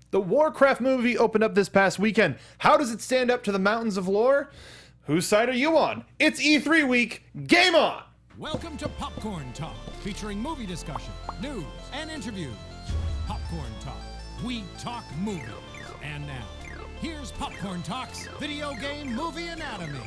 The Warcraft movie opened up this past weekend. How does it stand up to the mountains of lore? Whose side are you on? It's E3 week. Game on! Welcome to Popcorn Talk, featuring movie discussion, news, and interviews. Popcorn Talk. We talk movies. And now, here's Popcorn Talk's Video Game Movie Anatomy.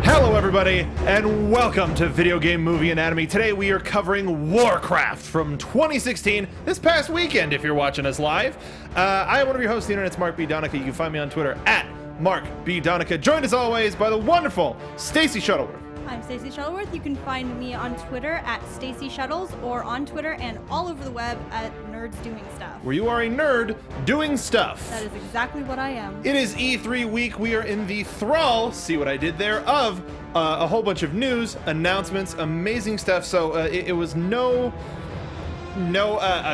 Hello everybody, and welcome to Video Game Movie Anatomy. Today we are covering Warcraft from 2016, this past weekend if you're watching us live. I am one of your hosts, the internet's Mark B. Donica. You can find me on Twitter at Mark B. Donica. Joined as always by the wonderful Stacey Shuttleworth. I'm Stacey Shuttleworth. You can find me on Twitter at Stacey Shuttles or on Twitter and all over the web at Nerds Doing Stuff. Where you are a nerd doing stuff. That is exactly what I am. It is E3 week. We are in the thrall, see what I did there, of a whole bunch of news, announcements, amazing stuff. So it was no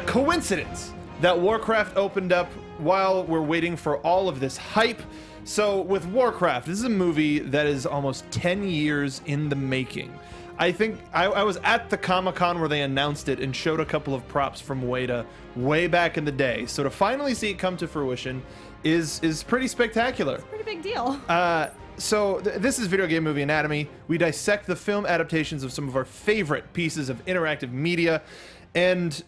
coincidence that Warcraft opened up while we're waiting for all of this hype. So with Warcraft, this is a movie that is almost 10 years in the making. I think I was at the Comic-Con where they announced it and showed a couple of props from Weta way back in the day. So to finally see it come to fruition is pretty spectacular. It's a pretty big deal. So this is Video Game Movie Anatomy. We dissect the film adaptations of some of our favorite pieces of interactive media, and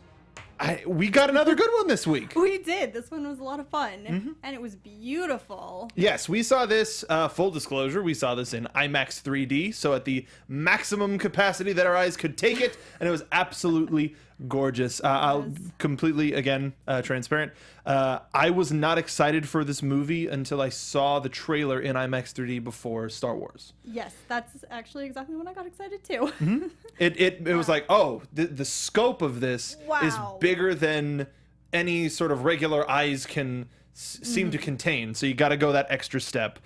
we got another good one this week. We did. This one was a lot of fun, and it was beautiful. Yes, we saw this, full disclosure, we saw this in IMAX 3D, so at the maximum capacity that our eyes could take it, and it was absolutely gorgeous. I'll completely, again, transparent. I was not excited for this movie until I saw the trailer in IMAX 3D before Star Wars. Yes, that's actually exactly when I got excited too. It was like, oh, the scope of this is bigger than any sort of regular eyes can seem to contain, so you got to go that extra step.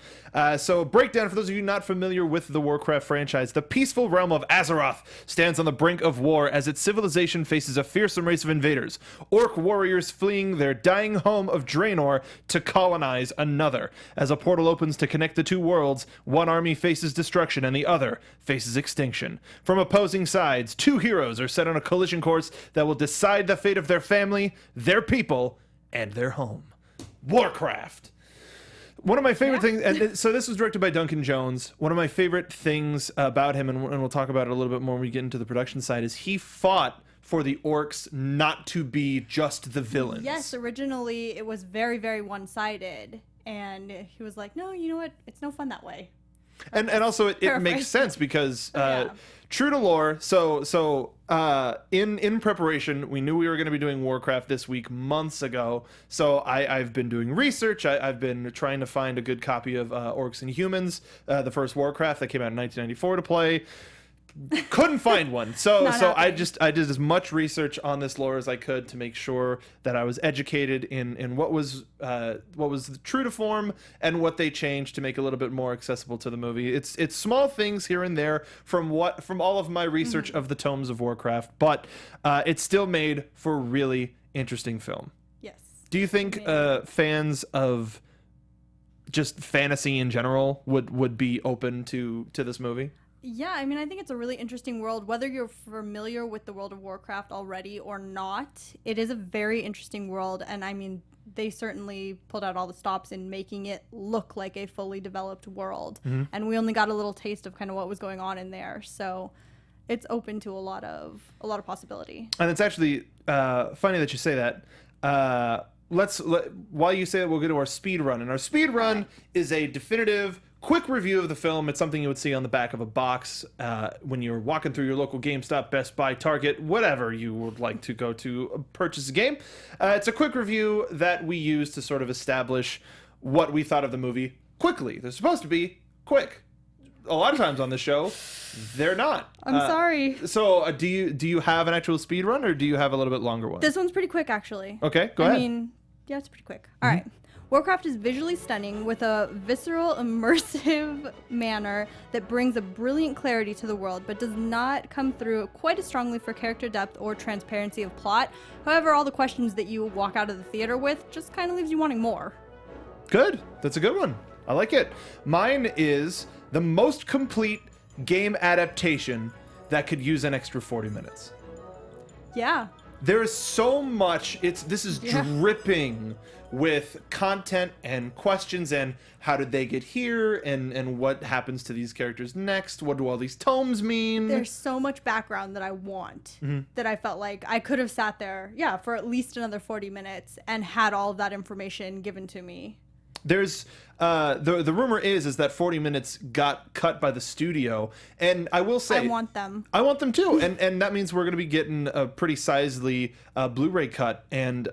So a breakdown for those of you not familiar with the Warcraft franchise. The peaceful realm of Azeroth stands on the brink of war as its civilization faces a fearsome race of invaders, orc warriors fleeing their dying home of Draenor to colonize another. As a portal opens to connect the two worlds, one army faces destruction and the other faces extinction. From opposing sides, two heroes are set on a collision course that will decide the fate of their family, their people, and their home. Warcraft. One of my favorite things, and so this was directed by Duncan Jones. One of my favorite things about him, and we'll talk about it a little bit more when we get into the production side, is he fought for the orcs not to be just the villains. Yes, originally it was very, very one-sided, and he was like, no, you know what? It's no fun that way. And also it makes sense because true to lore, so in preparation, we knew we were going to be doing Warcraft this week months ago. So I've been doing research. I've been trying to find a good copy of Orcs and Humans, the first Warcraft that came out in 1994 to play. Couldn't find one, so I did as much research on this lore as I could to make sure that I was educated in what was true to form and what they changed to make it a little bit more accessible to the movie. It's small things here and there from all of my research of the tomes of Warcraft, but it's still made for a really interesting film. Yes. Do you think fans of just fantasy in general would be open to this movie? Yeah, I mean, I think it's a really interesting world. Whether you're familiar with the world of Warcraft already or not, it is a very interesting world. And I mean, they certainly pulled out all the stops in making it look like a fully developed world. And we only got a little taste of kind of what was going on in there. So it's open to a lot of possibility. And it's actually funny that you say that. While you say that, we'll get to our speed run. And our speed run is a definitive quick review of the film. It's something you would see on the back of a box when you're walking through your local GameStop, Best Buy, Target, whatever you would like to go to purchase a game. It's a quick review that we use to sort of establish what we thought of the movie quickly. They're supposed to be quick. A lot of times on the show, they're not. I'm sorry. So do you have an actual speed run, or do you have a little bit longer one? This one's pretty quick, actually. Okay, go ahead. I mean, yeah, it's pretty quick. All right. Warcraft is visually stunning with a visceral, immersive manner that brings a brilliant clarity to the world, but does not come through quite as strongly for character depth or transparency of plot. However, all the questions that you walk out of the theater with just kind of leaves you wanting more. Good. That's a good one. I like it. Mine is the most complete game adaptation that could use an extra 40 minutes. Yeah. There is so much. This is dripping with content and questions and how did they get here and what happens to these characters next? What do all these tomes mean? There's so much background that I want that I felt like I could have sat there, for at least another 40 minutes and had all of that information given to me. There's the rumor is that 40 minutes got cut by the studio, and I will say I want them. I want them too, and that means we're going to be getting a pretty sizely Blu-ray cut, and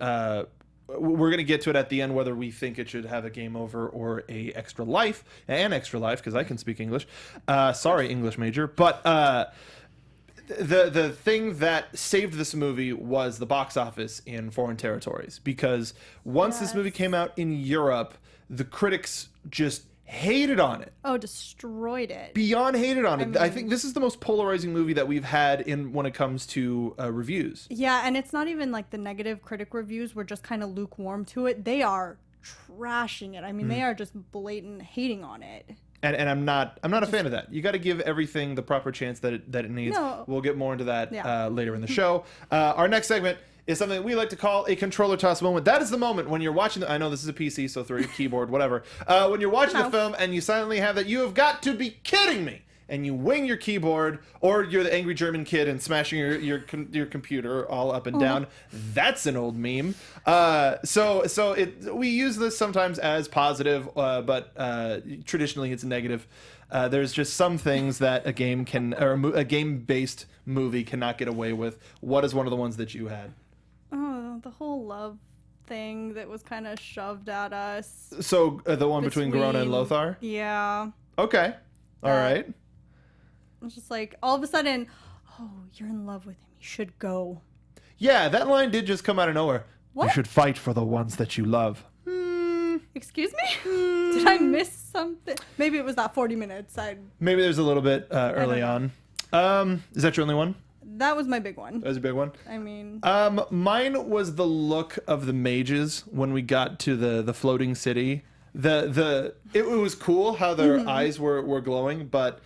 we're going to get to it at the end whether we think it should have a game over or an extra life, because I can speak English. Sorry, English major, but. The thing that saved this movie was the box office in foreign territories, because once this movie came out in Europe, the critics just hated on it. Oh, destroyed it. Beyond hated on it. I think this is the most polarizing movie that we've had when it comes to reviews. Yeah, and it's not even like the negative critic reviews were just kind of lukewarm to it. They are trashing it. I mean, they are just blatant hating on it. And I'm not a fan of that. You got to give everything the proper chance that it needs. No. We'll get more into that later in the show. Our next segment is something we like to call a controller toss moment. That is the moment when you're watching I know this is a PC, so throw your keyboard, whatever. When you're watching the film and you silently have that, you have got to be kidding me. And you wing your keyboard, or you're the angry German kid and smashing your computer all up and down. That's an old meme. We use this sometimes as positive, but traditionally it's negative. There's just some things that a game a game-based movie cannot get away with. What is one of the ones that you had? Oh, the whole love thing that was kind of shoved at us. So the one between Garona and Lothar? Yeah. Okay. All right. It's just like, all of a sudden, oh, you're in love with him. You should go. Yeah, that line did just come out of nowhere. What? You should fight for the ones that you love. Excuse me? Did I miss something? Maybe it was that 40 minutes. Maybe there's a little bit early on. Is that your only one? That was my big one. That was a big one? I mean... mine was the look of the mages when we got to the floating city. It was cool how their eyes were glowing, but...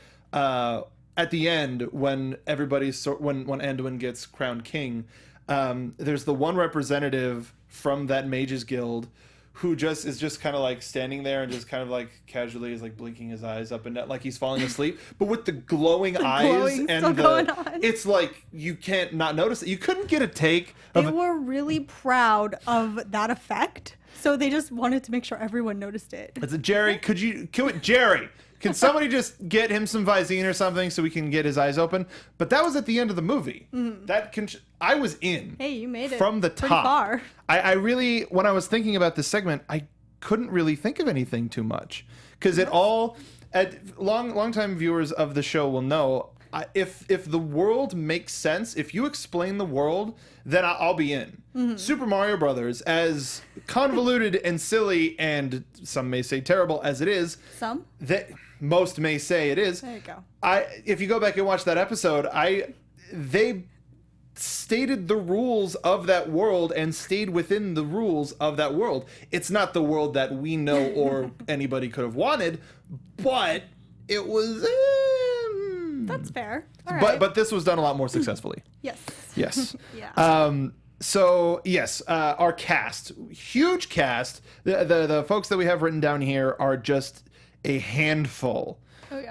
at the end, when when Anduin gets crowned king, there's the one representative from that mages guild who is just kind of like standing there and just kind of like casually is like blinking his eyes up and down like he's falling asleep, but with the glowing eyes and it's like you can't not notice it. You couldn't get a take. They were really proud of that effect, so they just wanted to make sure everyone noticed it. It's Jerry. Jerry? Can somebody just get him some Visine or something so we can get his eyes open? But that was at the end of the movie. I was in. Hey, you made it from the pretty top. Far. I really, when I was thinking about this segment, I couldn't really think of anything too much because long-time viewers of the show will know. If the world makes sense, if you explain the world, then I'll be in. Super Mario Brothers, as convoluted and silly and some may say terrible as it is, most may say it is. There you go. If you go back and watch that episode, they stated the rules of that world and stayed within the rules of that world. It's not the world that we know or anybody could have wanted, but it was. That's fair. All right. But this was done a lot more successfully. Yes. Yes. Yeah. So yes, our cast, huge cast. The folks that we have written down here are just a handful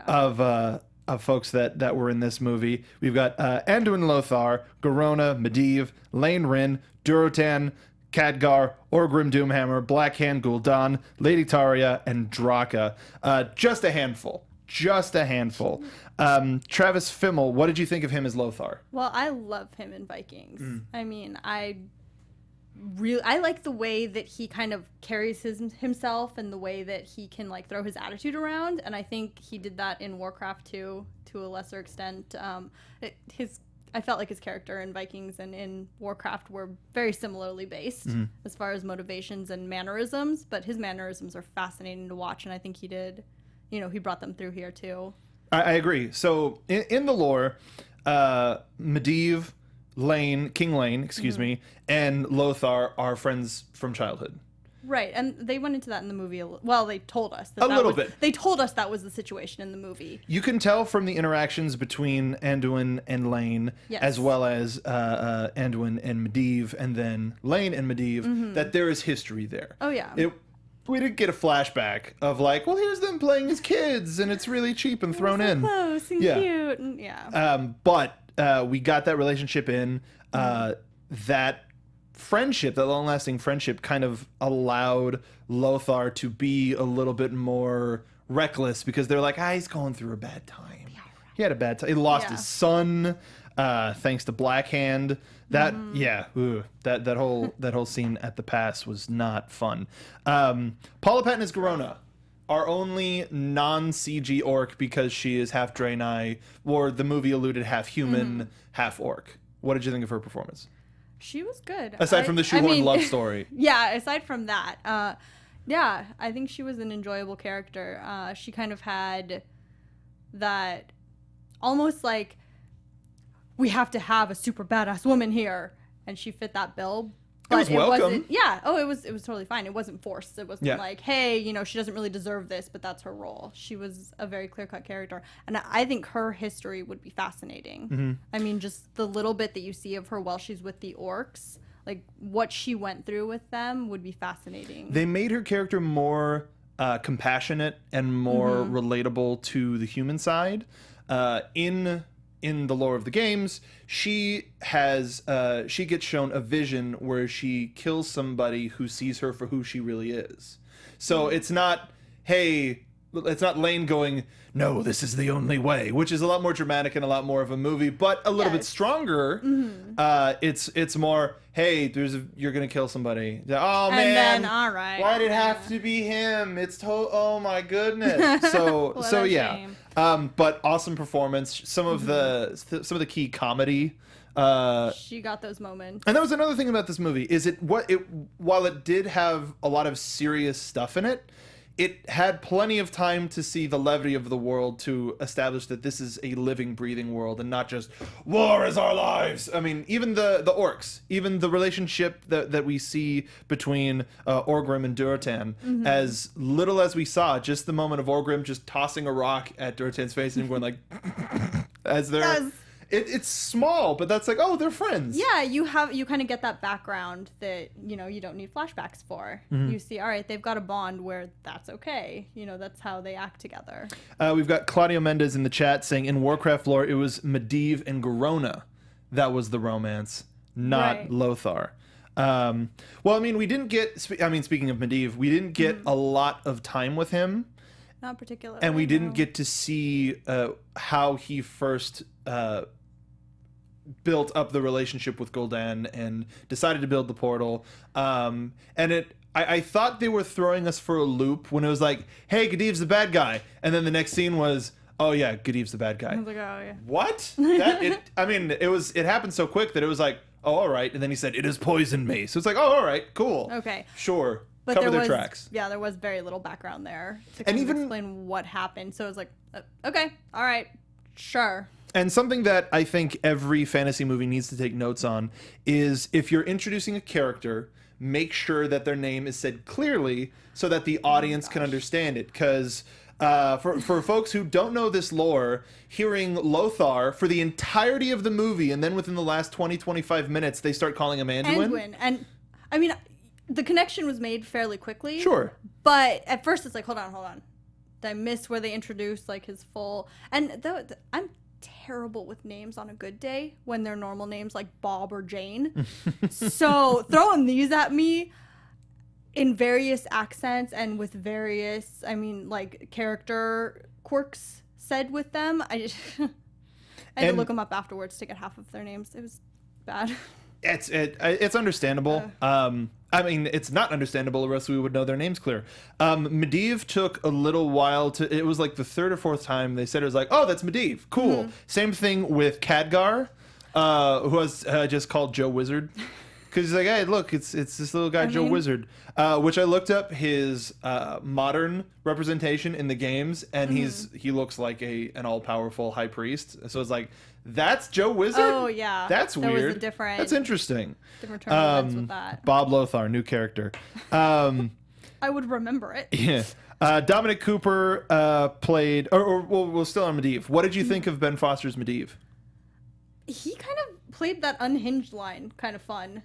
of folks that were in this movie. We've got Anduin Lothar, Garona, Medivh, Lane Rin, Durotan, Khadgar, Orgrim Doomhammer, Blackhand Gul'dan, Lady Taria, and Draka. Just a handful. Travis Fimmel, what did you think of him as Lothar? Well, I love him in Vikings. I mean, I like the way that he kind of carries himself and the way that he can like throw his attitude around, and I think he did that in Warcraft too, to a lesser extent. I felt like his character in Vikings and in Warcraft were very similarly based as far as motivations and mannerisms, but his mannerisms are fascinating to watch, and I think he did, he brought them through here too. I agree. So in the lore, Medivh, King Lane, and Lothar are friends from childhood. Right, and they went into that in the movie. Well, they told us that A little bit. They told us that was the situation in the movie. You can tell from the interactions between Anduin and Lane, Yes. as well as Anduin and Medivh, and then Lane and Medivh, that there is history there. Oh, yeah. We didn't get a flashback of like, well, here's them playing as kids, and it's really cheap and thrown in. Close and cute, and But we got that relationship in. That friendship, that long-lasting friendship, kind of allowed Lothar to be a little bit more reckless because they're like, he's going through a bad time. He had a bad time. He lost his son, thanks to Blackhand. That that whole scene at the pass was not fun. Paula Patton is Garona, our only non-CG orc, because she is half Draenei, or the movie alluded half human, half orc. What did you think of her performance? she was good. Aside from the shoehorn love story. Yeah, aside from that, I think she was an enjoyable character. She kind of had that almost like, we have to have a super badass woman here, and she fit that bill. But it was welcome. It was totally fine. It wasn't forced. It wasn't like, hey, she doesn't really deserve this, but that's her role. She was a very clear-cut character, and I think her history would be fascinating. Mm-hmm. I mean, just the little bit that you see of her while she's with the orcs, like what she went through with them would be fascinating. They made her character more compassionate and more relatable to the human side. In the lore of the games, she gets shown a vision where she kills somebody who sees her for who she really is. So it's not Lane going, no, this is the only way, which is a lot more dramatic and a lot more of a movie, but a little bit stronger. It's more, hey, you're gonna kill somebody. Oh man, and then, all right, why did it have to be him? Oh my goodness. So shame. But awesome performance. Some of the key comedy. She got those moments. And that was another thing about this movie, is while it did have a lot of serious stuff in it, it had plenty of time to see the levity of the world, to establish that this is a living, breathing world and not just war is our lives. I mean, even the orcs, even the relationship that we see between Orgrim and Durotan, as little as we saw, just the moment of Orgrim just tossing a rock at Durotan's face and going like, as they're... Yes. It's small, but that's like, oh, they're friends. Yeah, you kind of get that background that, you don't need flashbacks for. You see, all right, they've got a bond where that's okay. That's how they act together. We've got Claudio Mendez in the chat saying, in Warcraft lore, it was Medivh and Garona that was the romance, not Lothar. Well, I mean, we didn't get... speaking of Medivh, we didn't get a lot of time with him. Not particularly. And we didn't get to see how he first... built up the relationship with Gul'dan and decided to build the portal. I thought they were throwing us for a loop when it was like, hey, Gediv's the bad guy. And then the next scene was, oh yeah, Gediv's the bad guy. I was like, oh yeah. What? It happened so quick that it was like, oh, all right. And then he said, it has poisoned me. So it's like, oh, all right, cool. Okay. Sure. But Cover their tracks. Yeah, there was very little background there to kind of explain what happened. So it was like, okay, all right, sure. And something that I think every fantasy movie needs to take notes on is, if you're introducing a character, make sure that their name is said clearly so that the audience can understand it. Because for folks who don't know this lore, hearing Lothar for the entirety of the movie, and then within the last 20-25 minutes, they start calling him Anduin. And I mean, the connection was made fairly quickly. Sure. But at first it's like, hold on. Did I miss where they introduced like his full... And I'm terrible with names on a good day when they're normal names like Bob or Jane. So throwing these at me in various accents and with various, character quirks said with them, I had to look them up afterwards to get half of their names. It was bad. It's understandable. It's not understandable, or else we would know their names clear. Medivh took a little while to... It was like the third or fourth time they said it was like, oh, that's Medivh. Cool. Same thing with Khadgar, who was just called Joe Wizard. Because he's like, hey, look, it's this little guy, Joe Wizard. Which I looked up his modern representation in the games, and he looks like an all-powerful high priest. So it's like, That's Joe Wizard? Oh, yeah. That's There was a weird. different- That's interesting. Different turn of events with that. Bob Lothar, new character. I would remember it. Yeah. Dominic Cooper played, or we'll still on Medivh. What did you think of Ben Foster's Medivh? He kind of played that unhinged line kind of fun.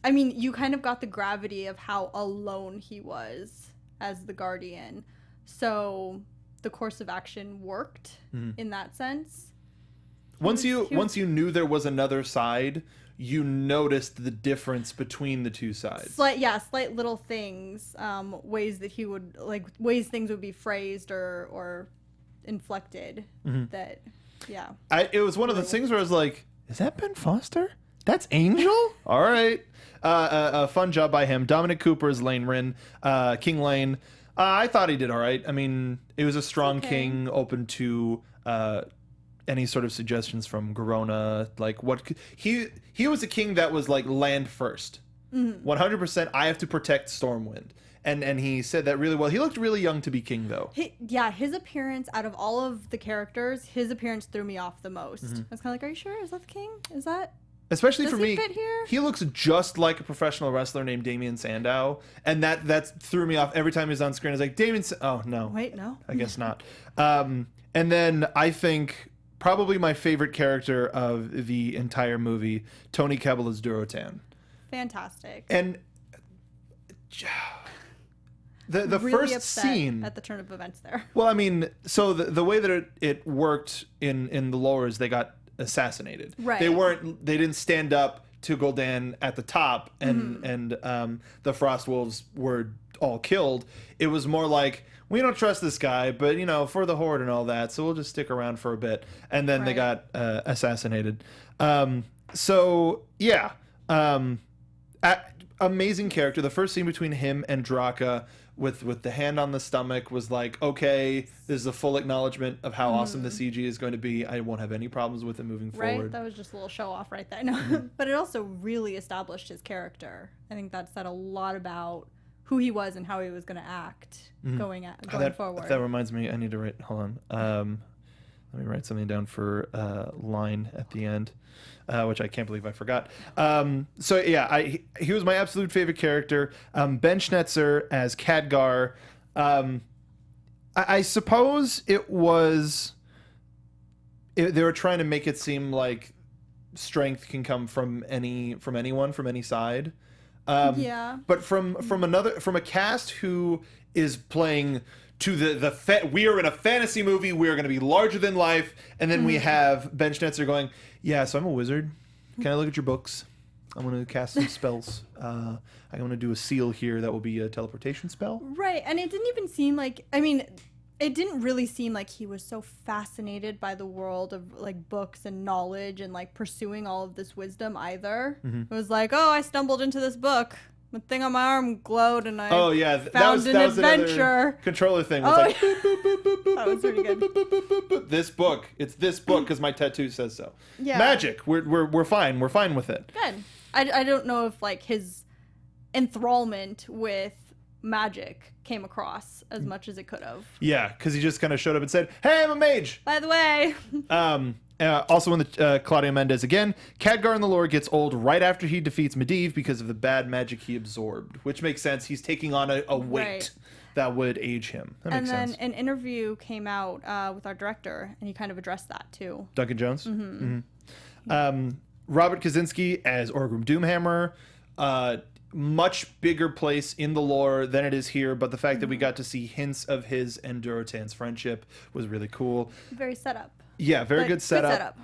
You kind of got the gravity of how alone he was as the Guardian. So the course of action worked in that sense. Once you knew there was another side, you noticed the difference between the two sides. Slight little things, ways that he would ways things would be phrased or inflected. That, yeah. It was one of those things where I was like, "Is that Ben Foster? That's Angel? All right." A fun job by him. Dominic Cooper is Lane Rin, King Lane. I thought he did all right. I mean, it was a strong king, open to any sort of suggestions from Garona. Like he was a king that was like land first, 100%. I have to protect Stormwind, and he said that really well. He looked really young to be king, though. His appearance out of all of the characters, his appearance threw me off the most. I was kind of like, "Are you sure? Is that the king? Is that?" Especially for me, fit here? He looks just like a professional wrestler named Damien Sandow, and that threw me off every time he's on screen. It's like oh no, Wait, no, I guess not. And then I think probably my favorite character of the entire movie, Toby Kebbell as Durotan. Fantastic. And the really first upset scene at the turn of events there. Well, I mean, so the way that it worked in the lore is they got assassinated. Right. They didn't stand up to Gul'dan at the top, and the Frostwolves were all killed. It was more like, we don't trust this guy, but for the Horde and all that, so we'll just stick around for a bit. And then they got assassinated. Amazing character. The first scene between him and Donica with the hand on the stomach was like, okay, this is a full acknowledgement of how awesome the CG is going to be. I won't have any problems with it moving forward. Right, that was just a little show off right there. No. But it also really established his character. I think that said a lot about who he was and how he was going to act going forward. That reminds me, I need to write. Hold on. Let me write something down for line at the end, which I can't believe I forgot. He was my absolute favorite character. Ben Schnetzer as Khadgar. I suppose it was. They were trying to make it seem like strength can come from anyone, from any side. But from a cast who is playing to we are in a fantasy movie, we are going to be larger than life, and then we have Ben Schnetzer going, yeah, so I'm a wizard. Can I look at your books? I'm going to cast some spells. I'm going to do a seal here that will be a teleportation spell. Right, and it didn't even seem like, it didn't really seem like he was so fascinated by the world of books and knowledge and pursuing all of this wisdom either. It was like, oh, I stumbled into this book. The thing on my arm glowed, and I found an adventure. Controller thing. Was that was pretty good. This book. It's this book because my tattoo says so. Yeah. Magic. We're fine. We're fine with it. Good. I don't know if his enthrallment with magic came across as much as it could have. Yeah, because he just kind of showed up and said, "Hey, I'm a mage." By the way. Also in the Claudio Mendez again, Khadgar in the lore gets old right after he defeats Medivh because of the bad magic he absorbed, which makes sense. He's taking on a weight that would age him. That makes sense. And then an interview came out with our director, and he kind of addressed that too. Duncan Jones? Robert Kazinsky as Orgrim Doomhammer. Much bigger place in the lore than it is here, but the fact that we got to see hints of his and Durotan's friendship was really cool. Very set up. Yeah, very good setup.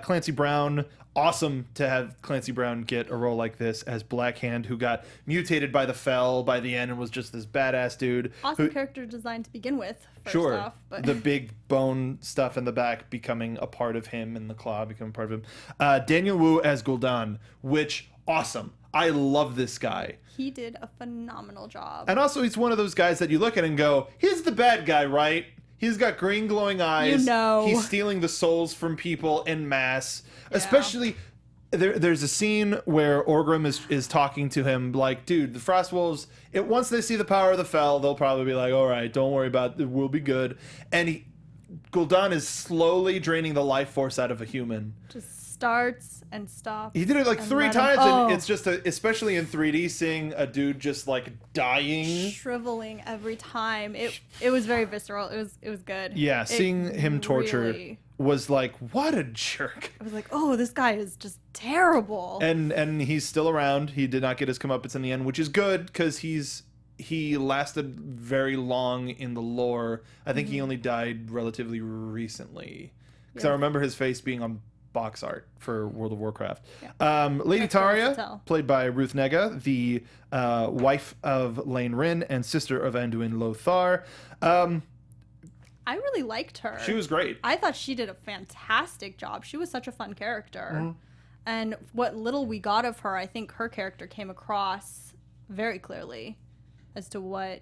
Clancy Brown, awesome to have Clancy Brown get a role like this as Black Hand, who got mutated by the Fell by the end and was just this badass dude. Awesome character design to begin with, first off. But the big bone stuff in the back becoming a part of him and the claw becoming part of him. Daniel Wu as Gul'dan, which, awesome. I love this guy. He did a phenomenal job. And also, he's one of those guys that you look at and go, he's the bad guy, right? He's got green glowing eyes. He's stealing the souls from people en masse. Yeah. Especially, there's a scene where Orgrim is talking to him like, dude, the Frostwolves, once they see the power of the Fell, they'll probably be like, all right, don't worry about it. We'll be good. And Gul'dan is slowly draining the life force out of a human. Just starts and stops. He did it like 3 let times, him- and it's just especially in 3D, seeing a dude just like dying. Shriveling every time. It was very visceral. It was good. Yeah, seeing him tortured really- was like, what a jerk. I was like, oh, this guy is just terrible. And he's still around. He did not get his comeuppance in the end, which is good because he lasted very long in the lore. I think he only died relatively recently because I remember his face being on box art for World of Warcraft. Lady That's what I Taria, could tell. played by Ruth Negga, the wife of Lane Rin and sister of Anduin Lothar. I really liked her. She was great. I thought she did a fantastic job. She was such a fun character. And what little we got of her, I think her character came across very clearly as to what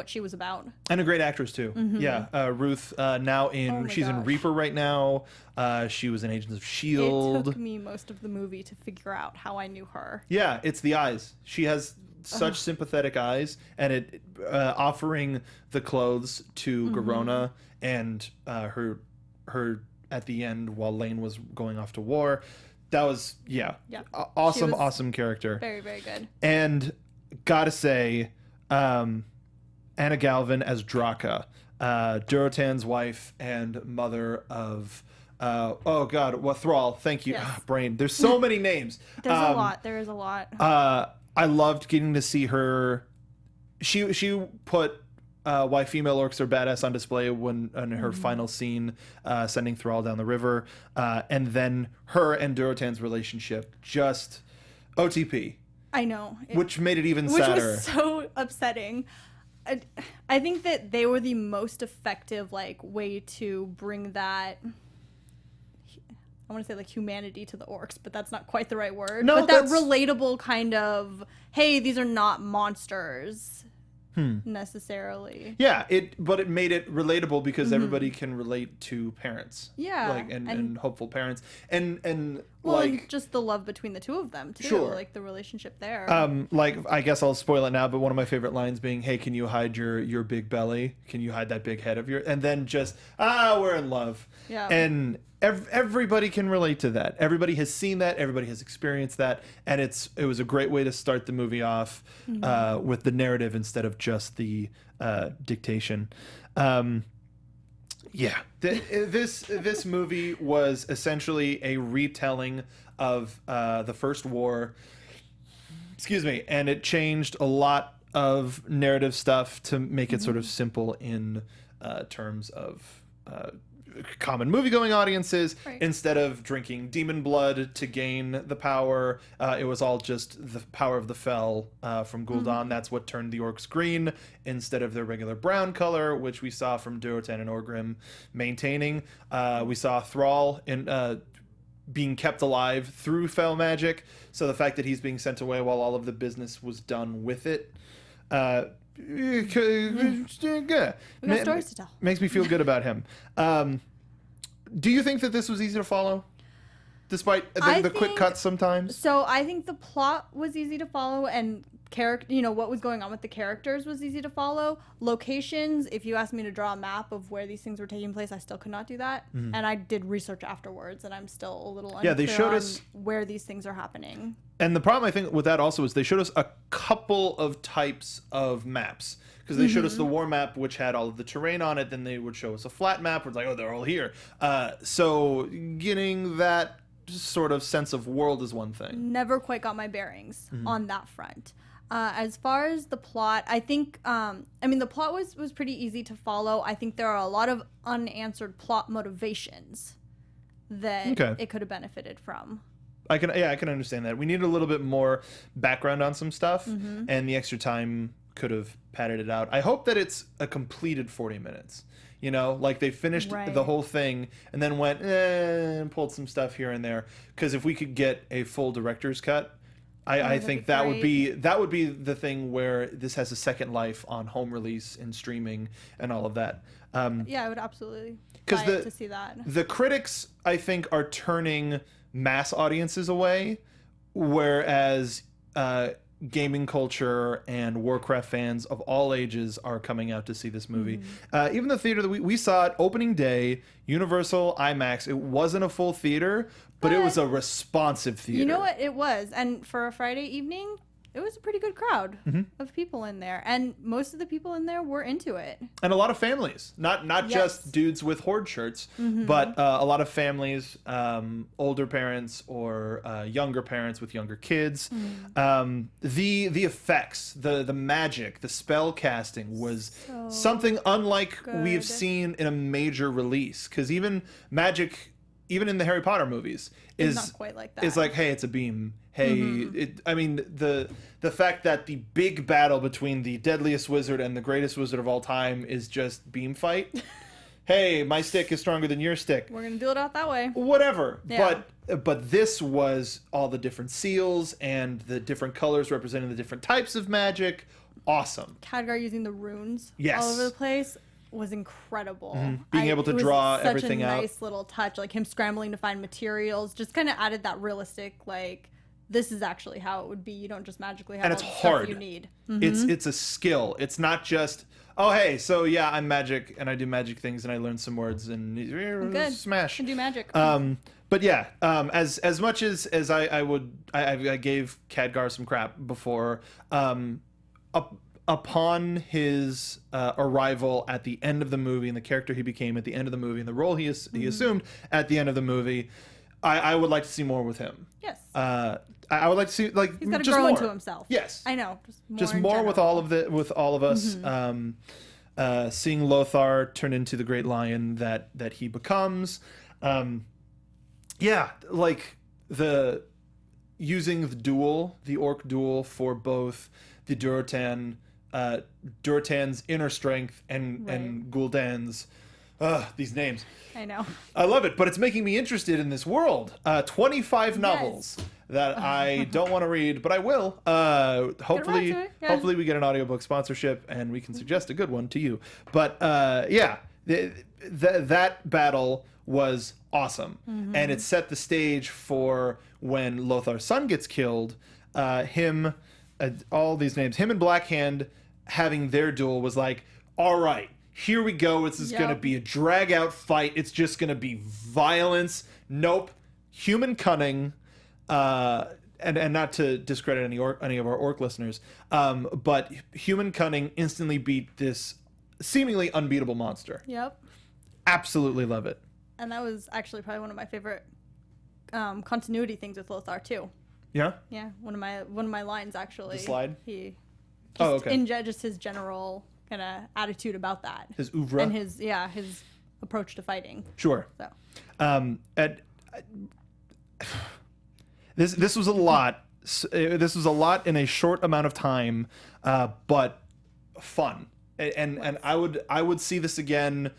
she was about. And a great actress too. Yeah, Ruth now in my she's in gosh. Reaper right now. She was in Agents of It Shield. took me most of the movie to figure out how I knew her. Yeah, it's the eyes. She has such sympathetic eyes, and it offering the clothes to Garona and her at the end while Lane was going off to war. That was awesome, was awesome character. Very, very good. And gotta say, Anna Galvin as Draka, Durotan's wife and mother of Thrall. Thank you, Yes. brain. There's so many names. There's a lot. There is a lot. I loved getting to see her. She put why female orcs are badass on display when in her final scene, sending Thrall down the river, and then her and Durotan's relationship just OTP. I know. Which made it even Which sadder. was so upsetting. I think that they were the most effective way to bring that, I want to say humanity to the orcs, but that's not quite the right word. No, but that that's- relatable kind of, hey, these are not monsters necessarily. Yeah, but it made it relatable because everybody can relate to parents. Yeah, and hopeful parents. And Well, and just the love between the two of them too. Sure. The relationship there. I guess I'll spoil it now, but one of my favorite lines being, "Hey, can you hide your big belly? Can you hide that big head of yours?" And then just, we're in love. Yeah. And everybody can relate to that. Everybody has seen that. Everybody has experienced that. And it was a great way to start the movie off with the narrative instead of just the dictation. This movie was essentially a retelling of the First War. Excuse me, and it changed a lot of narrative stuff to make it sort of simple in terms of common movie-going audiences. Right. Instead of drinking demon blood to gain the power, it was all just the power of the Fel from Gul'dan. That's what turned the orcs green instead of their regular brown color, which we saw from Durotan and Orgrim maintaining. We saw Thrall being kept alive through Fel magic, so the fact that he's being sent away while all of the business was done with it We got stories to tell. makes me feel good about him. Do you think that this was easy to follow, despite the quick think- cuts sometimes? So I think the plot was easy to follow, and what was going on with the characters was easy to follow. Locations, if you asked me to draw a map of where these things were taking place, I still could not do that. And I did research afterwards, and I'm still a little unclear they showed on us- where these things are happening. And the problem I think with that also is they showed us a couple of types of maps. Because they showed us the war map, which had all of the terrain on it. Then they would show us a flat map, where it's like, oh, they're all here. So getting that sort of sense of world is one thing. Never quite got my bearings on that front. As far as the plot, I think, the plot was pretty easy to follow. I think there are a lot of unanswered plot motivations that it could have benefited from. I can understand that. We need a little bit more background on some stuff, and the extra time could have padded it out. I hope that it's a completed 40 minutes. They finished the whole thing and then went and pulled some stuff here and there. Because if we could get a full director's cut, I think that would be the thing where this has a second life on home release and streaming and all of that. Yeah, I would absolutely Because buy it to see that. the critics, I think, are turning mass audiences away, whereas gaming culture and Warcraft fans of all ages are coming out to see this movie. Even the theater that we saw it opening day, Universal IMAX. It wasn't a full theater, but it was a responsive theater. You know what it was? And for a Friday evening, it was a pretty good crowd of people in there. And most of the people in there were into it. And a lot of families. Not just dudes with Horde shirts, but a lot of families, older parents or younger parents with younger kids. The effects, the magic, the spell casting was something unlike we've seen in a major release. Because even magic, even in the Harry Potter movies, is not quite like that. It's like, hey, it's a beam. Hey, the fact that the big battle between the deadliest wizard and the greatest wizard of all time is just beam fight. Hey, my stick is stronger than your stick. We're gonna do it out that way. Whatever. Yeah. But this was all the different seals and the different colors representing the different types of magic. Awesome. Khadgar using the runes Yes. all over the place was incredible. Being able to draw everything out. Such a nice little touch, like him scrambling to find materials, just kind of added that realistic, like, this is actually how it would be. You don't just magically have And all it's the hard. stuff you need. It's a skill. It's not just, oh, hey, so yeah, I'm magic and I do magic things and I learn some words and Good. smash. Can do magic. But yeah, as much as I gave Khadgar some crap before, upon his arrival at the end of the movie and the character he became at the end of the movie and the role he assumed at the end of the movie, I would like to see more with him. Yes. I would like to see, like, He's got to just grow more. into himself. Yes. I know. Just more with all of us. Seeing Lothar turn into the great lion that he becomes. Yeah, like using the orc duel for both the Durotan's inner strength and Gul'dan's these names. I know. I love it, but it's making me interested in this world. 25 novels that I don't want to read, but I will. Hopefully, hopefully we get an audiobook sponsorship and we can suggest a good one to you. But yeah, that battle was awesome, and it set the stage for when Lothar's son gets killed. All these names, him and Blackhand having their duel was like, all right, here we go. This is going to be a drag out fight. It's just going to be violence. Nope. Human cunning. And not to discredit any of our orc listeners, but human cunning instantly beat this seemingly unbeatable monster. Yep. Absolutely love it. And that was actually probably one of my favorite continuity things with Lothar too. Yeah. Yeah, one of my lines actually. The slide. Just his general kind of attitude about that. His oeuvre. And his approach to fighting. Sure. So. This was a lot. This was a lot in a short amount of time, but fun. And I would see this again.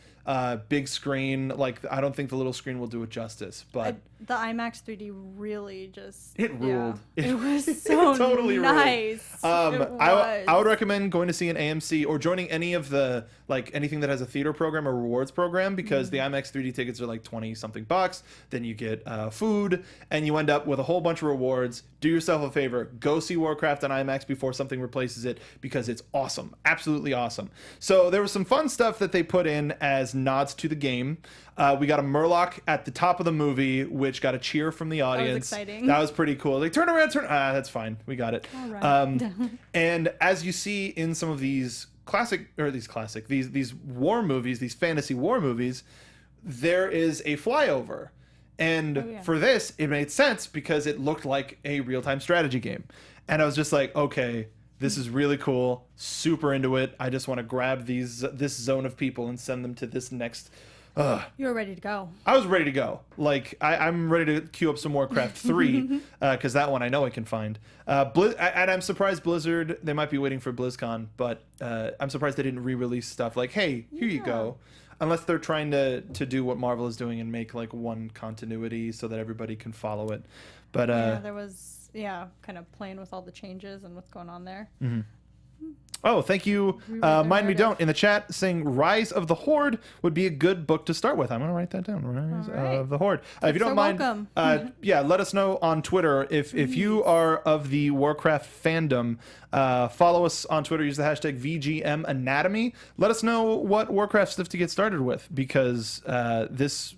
Big screen. Like, I don't think the little screen will do it justice, but the IMAX 3D really just ruled. It was so it totally nice. I would recommend going to see an AMC or joining any of the, like, anything that has a theater program or rewards program, because the IMAX 3D tickets are like 20 something bucks. Then you get food and you end up with a whole bunch of rewards. Do yourself a favor, go see Warcraft on IMAX before something replaces it, because it's awesome. Absolutely awesome. So there was some fun stuff that they put in as nods to the game. We got a Murloc at the top of the movie, which got a cheer from the audience. That was exciting. That was pretty cool. Like, turn around. That's fine. We got it. All right. And as you see in some of these these war movies, these fantasy war movies, there is a flyover. And for this, it made sense because it looked like a real-time strategy game. And I was just like, okay, this is really cool. Super into it. I just want to grab this zone of people and send them to this next. You were ready to go. I was ready to go. Like, I'm ready to queue up some Warcraft 3, because that one I know I can find. And I'm surprised Blizzard, they might be waiting for BlizzCon, but I'm surprised they didn't re-release stuff like, hey, here you go. Unless they're trying to do what Marvel is doing and make, like, one continuity so that everybody can follow it. But there was, kind of playing with all the changes and what's going on there. Oh, thank you. Mind Me Don't in the chat saying Rise of the Horde would be a good book to start with. I'm going to write that down. Rise of the Horde. If you don't mind, let us know on Twitter if you are of the Warcraft fandom. Follow us on Twitter. Use the hashtag VGM Anatomy. Let us know what Warcraft stuff to get started with, because this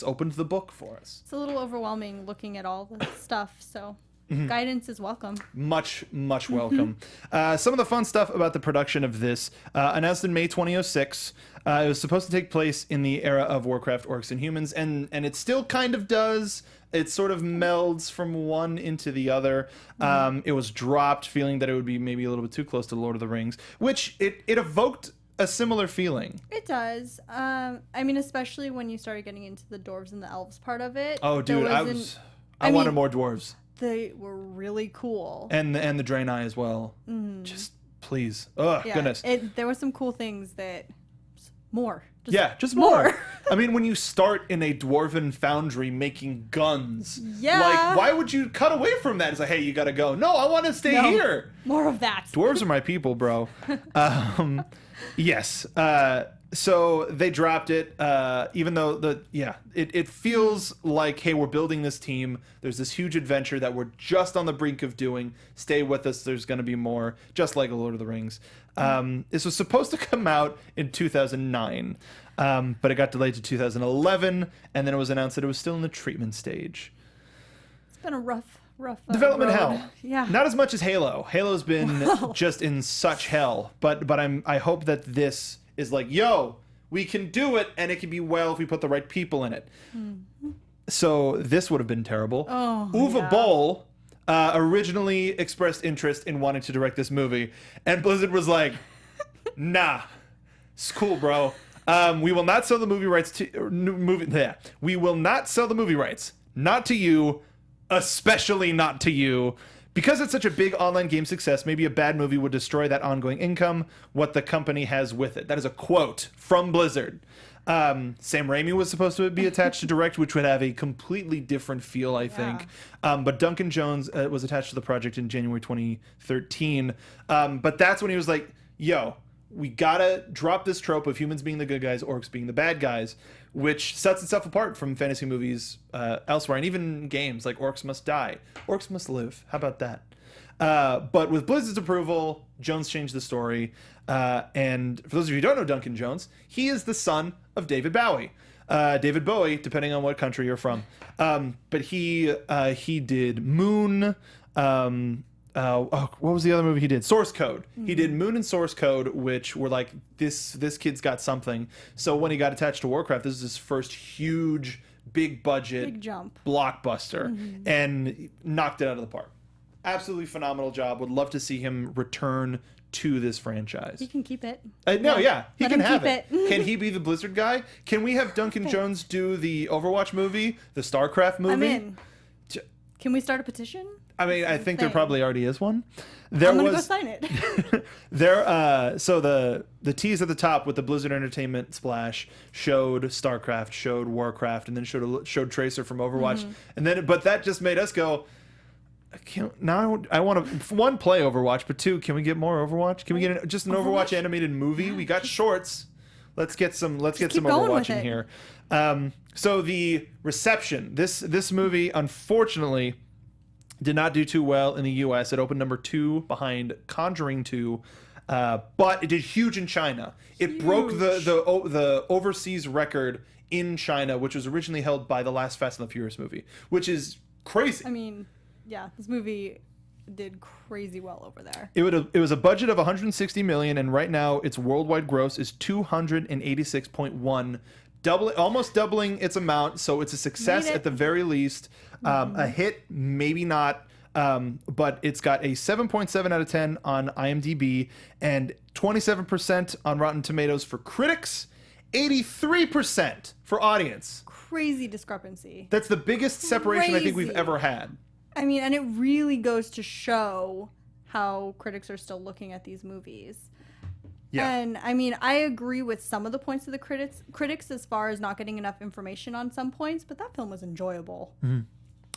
opened the book for us. It's a little overwhelming looking at all the stuff, so... Guidance is welcome. Much welcome. Some of the fun stuff about the production of this, announced in May 2006. It was supposed to take place in the era of Warcraft, Orcs, and Humans, and it still kind of does. It sort of melds from one into the other. It was dropped, feeling that it would be maybe a little bit too close to Lord of the Rings, which it evoked a similar feeling. It does. I mean, especially when you started getting into the dwarves and the elves part of it. Oh, dude, I wanted more dwarves. They were really cool. And the Draenei as well. Just please. Oh, yeah, goodness. There were some cool things that... More. Just more. I mean, when you start in a dwarven foundry making guns, like, why would you cut away from that? It's like, hey, you gotta go. No, I want to stay here. More of that. Dwarves are my people, bro. Yes. So they dropped it, even though it feels like, hey, we're building this team. There's this huge adventure that we're just on the brink of doing. Stay with us. There's going to be more, just like Lord of the Rings. This was supposed to come out in 2009, but it got delayed to 2011, and then it was announced that it was still in the treatment stage. It's been a rough development road. hell. Yeah. Not as much as Halo. Halo's been just in such hell, but I hope that this is like, yo, we can do it, and it can be well if we put the right people in it. So this would have been terrible. Uwe Boll originally expressed interest in wanting to direct this movie, and Blizzard was like, nah, it's cool, bro. We will not sell the movie rights to we will not sell the movie rights. Not to you, especially not to you. Because it's such a big online game success, maybe a bad movie would destroy that ongoing income, what the company has with it. That is a quote from Blizzard. Sam Raimi was supposed to be attached to direct, which would have a completely different feel, I think. But Duncan Jones was attached to the project in January 2013. But that's when he was like, yo, we gotta drop this trope of humans being the good guys, orcs being the bad guys, which sets itself apart from fantasy movies elsewhere, and even games like Orcs Must Die. Orcs Must Live. How about that? But with Blizzard's approval, Jones changed the story. And for those of you who don't know Duncan Jones, he is the son of David Bowie. David Bowie, depending on what country you're from. But he did Moon... what was the other movie he did? Source Code. He did Moon and Source Code, which were like, this kid's got something. So when he got attached to Warcraft, this is his first huge, big budget, blockbuster, and knocked it out of the park. Absolutely phenomenal job. Would love to see him return to this franchise. He can keep it. He can have it. Can he be the Blizzard guy? Can we have Duncan Jones do the Overwatch movie, the StarCraft movie? I'm in. Can we start a petition? I mean, I think there probably already is one. I'm gonna go sign it. So the tease at the top with the Blizzard Entertainment splash showed StarCraft, showed Warcraft, and then showed Tracer from Overwatch, but that just made us go, I want to, one, play Overwatch, but two, can we get more Overwatch? Can we get just an Overwatch animated movie? We got shorts. Let's get some Overwatch in here. So the reception, this movie, unfortunately, did not do too well in the U.S. It opened number 2 behind Conjuring 2, but it did huge in China. It broke the overseas record in China, which was originally held by the last Fast and the Furious movie, which is crazy. I mean, yeah, this movie did crazy well over there. It was a budget of 160 million, and right now its worldwide gross is 286.1, almost doubling its amount. So it's a success at the very least. A hit, maybe not, but it's got a 7.7 out of 10 on IMDb and 27% on Rotten Tomatoes for critics, 83% for audience. Crazy discrepancy. That's the biggest separation I think we've ever had. I mean, and it really goes to show how critics are still looking at these movies. Yeah. And I mean, I agree with some of the points of the critics as far as not getting enough information on some points, but that film was enjoyable.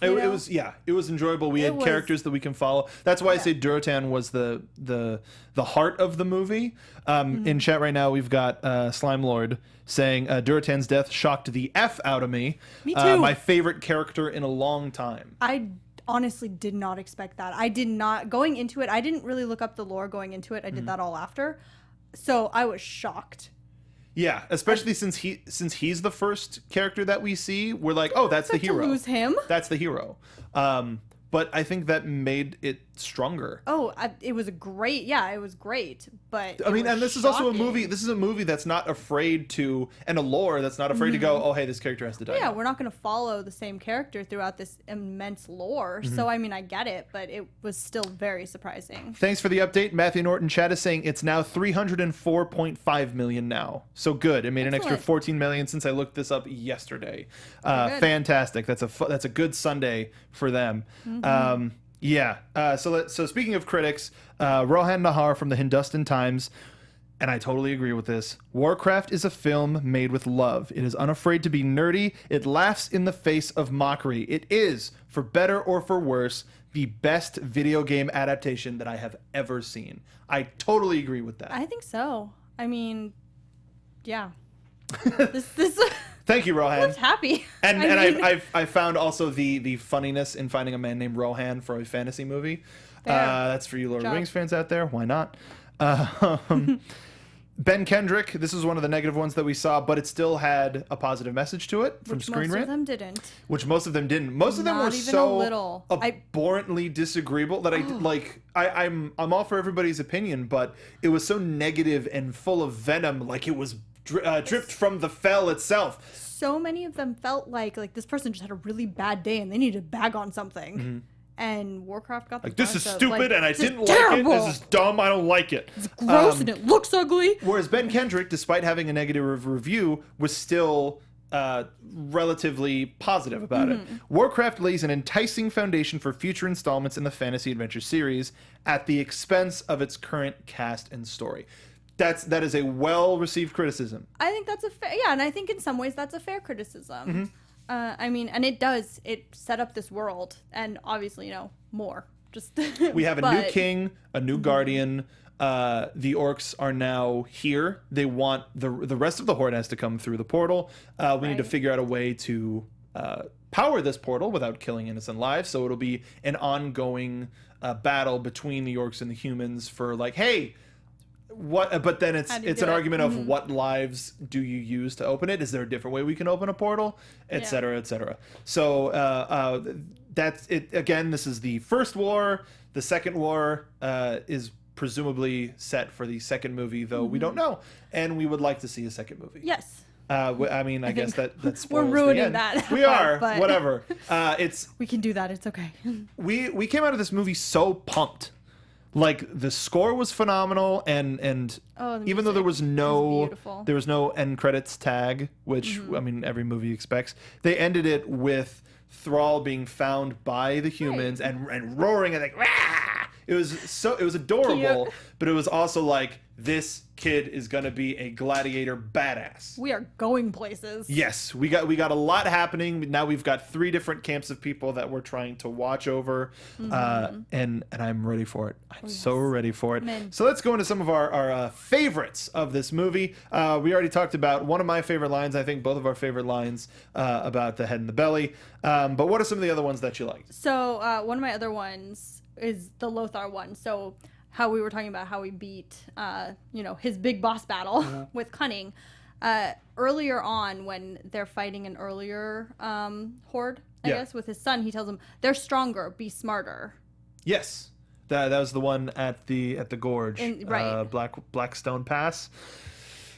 It was enjoyable. We had characters that we can follow. That's why I say Durotan was the heart of the movie. In chat right now, we've got Slime Lord saying Durotan's death shocked the F out of me. Me too. My favorite character in a long time. I honestly did not expect that. I did not going into it. I didn't really look up the lore going into it. I did that all after, so I was shocked. Yeah, especially since he's the first character that we see. We're like, oh, that's the hero. To lose him? That's the hero. But I think that made it stronger. Oh, it was great. Yeah, it was great. But I mean, and this is also a movie. This is a movie that's not afraid to, and a lore that's not afraid to go, oh, hey, this character has to die. Yeah, we're not going to follow the same character throughout this immense lore. So, I mean, I get it, but it was still very surprising. Thanks for the update. Matthew Norton chat is saying it's now 304.5 million now. So good. It made an extra 14 million since I looked this up yesterday. Fantastic. That's a good Sunday for them. So speaking of critics, Rohan Nahar from the Hindustan Times, and I totally agree with this. Warcraft is a film made with love. It is unafraid to be nerdy. It laughs in the face of mockery. It is, for better or for worse, the best video game adaptation that I have ever seen. I totally agree with that. I think so. I mean, yeah. this Thank you, Rohan. I'm happy. And I found also the funniness in finding a man named Rohan for a fantasy movie. That's for you Lord of the Rings fans out there. Why not? Ben Kendrick, this is one of the negative ones that we saw, but it still had a positive message to it from Screen Rant. Most of them didn't. Which most of them didn't. Most of them were so abhorrently disagreeable that I'm all for everybody's opinion, but it was so negative and full of venom, like it was dripped from the fell itself. So many of them felt like this person just had a really bad day and they needed to bag on something. And Warcraft got the this is stupid and I didn't terrible. like it. This is dumb. I don't like it. It's gross and it looks ugly. Whereas Ben Kendrick, despite having a negative review, was still relatively positive about it. Warcraft lays an enticing foundation for future installments in the fantasy adventure series at the expense of its current cast and story. That is a well-received criticism. I think that's and I think in some ways that's a fair criticism. I mean, and it set up this world, and obviously, more. We have a new king, a new guardian. The orcs are now here. They want the rest of the horde has to come through the portal. We need to figure out a way to power this portal without killing innocent lives. So it'll be an ongoing battle between the orcs and the humans for hey. What? But then it's an argument of what lives do you use to open it? Is there a different way we can open a portal, et cetera, et cetera? So that's it. Again, this is the first war. The second war is presumably set for the second movie, though we don't know, and we would like to see a second movie. Yes. I mean, I guess that spoils we're ruining the end. that. We are. Whatever. We can do that. It's okay. We came out of this movie so pumped. The score was phenomenal, and even though there was no end credits tag, which I mean every movie expects, they ended it with Thrall being found by the humans and roaring and Rah! It was adorable, cute. But it was also this kid is gonna be a gladiator badass. We are going places. Yes, we got a lot happening. Now we've got 3 different camps of people that we're trying to watch over, and I'm ready for it. I'm so ready for it. Man. So let's go into some of our favorites of this movie. We already talked about one of my favorite lines. I think both of our favorite lines about the head and the belly. But what are some of the other ones that you liked? So one of my other ones is the Lothar one. So how we were talking about how we beat, his big boss battle with cunning. Earlier on, when they're fighting an earlier horde, I guess, with his son, he tells him, they're stronger, be smarter. Yes. That was the one at the gorge, Blackstone Pass.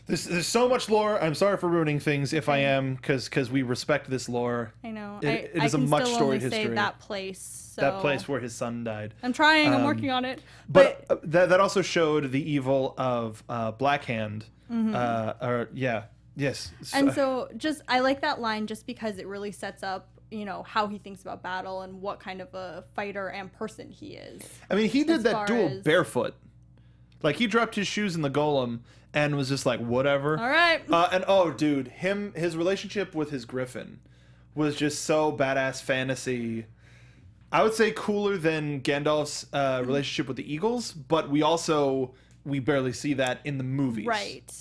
There's so much lore. I'm sorry for ruining things if I am, because we respect this lore. I know. It is a much storied history. Say that place. So. That place where his son died. I'm trying. I'm working on it. But that also showed the evil of Black Hand. Yes. And so I like that line just because it really sets up how he thinks about battle and what kind of a fighter and person he is. I mean, he did that duel barefoot. He dropped his shoes in the golem and was just whatever. All right. And dude, his relationship with his griffin was just so badass fantasy. I would say cooler than Gandalf's relationship with the Eagles, but we barely see that in the movies. Right.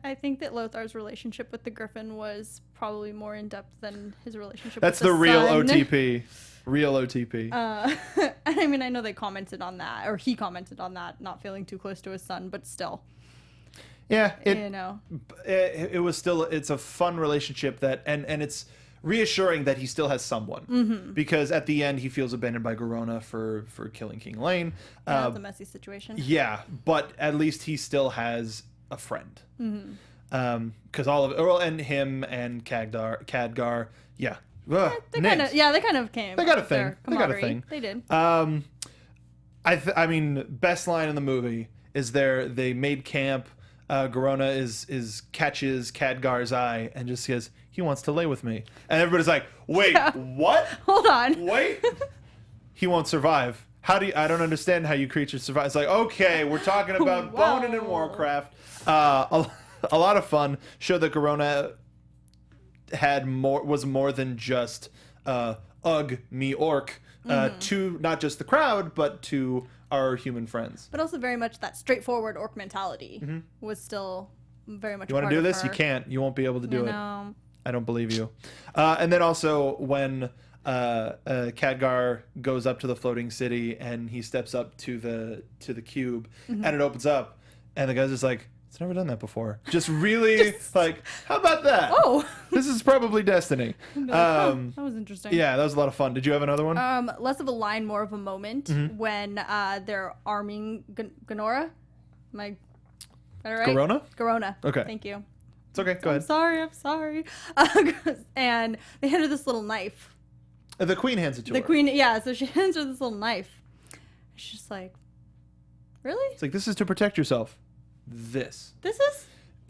I think that Lothar's relationship with the Griffin was probably more in depth than his relationship That's with the real son. OTP. Real OTP. And I mean, I know they commented on that, or he commented on that, not feeling too close to his son, but still. Yeah, it was still, it's a fun relationship that, and it's reassuring that he still has someone, because at the end he feels abandoned by Garona for killing King Lane. That's a messy situation. Yeah, but at least he still has a friend. Because all of it, and him and Khadgar, yeah. They kind of came. They got a thing. They got a thing. They did. I mean, best line in the movie is they made camp. Garona is catches Khadgar's eye and just says, he wants to lay with me. And everybody's like, wait, what? Hold on. Wait. He won't survive. I don't understand how you creatures survive. It's like, okay, we're talking about boning in Warcraft. A lot of fun. Showed that Garona was more than just ugh, me orc, to not just the crowd, but to our human friends. But also very much that straightforward orc mentality was still very much. You want to do this? You can't. You won't be able to do it. I don't believe you. And then also when Khadgar goes up to the floating city and he steps up to the cube and it opens up and the guy's just like, it's never done that before. Just really like, how about that? Oh, this is probably destiny. that was interesting. Yeah, that was a lot of fun. Did you have another one? Less of a line, more of a moment when they're arming Gonora. Am I got it right? Garona. Okay. Thank you. It's okay. Go ahead. I'm sorry. And they hand her this little knife. The queen hands it to her. The queen, yeah. So she hands her this little knife. She's just like, really? It's like, this is to protect yourself. This is?